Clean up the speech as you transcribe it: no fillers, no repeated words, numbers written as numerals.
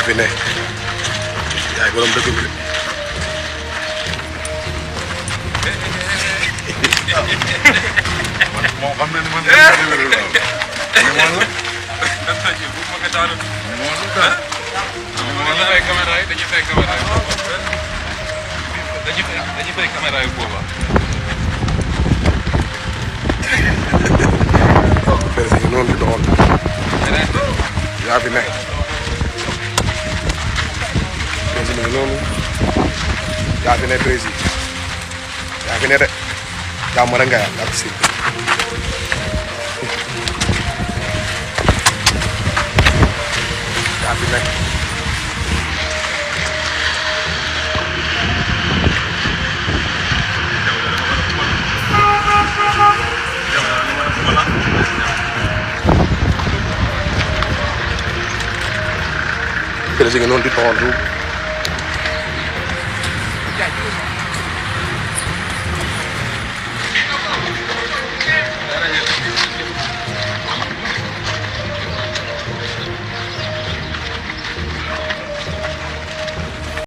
yaa fi ne yaay borom dëkk bi moom xam na ni man dañuy fay caméra yi booba. président yi noonu di doxal yaa fi ne président yi noonu yaa fi ne président yaa fi ne de jàmm rek nga yaa ak si yaa fi ne président yi noonu di doxal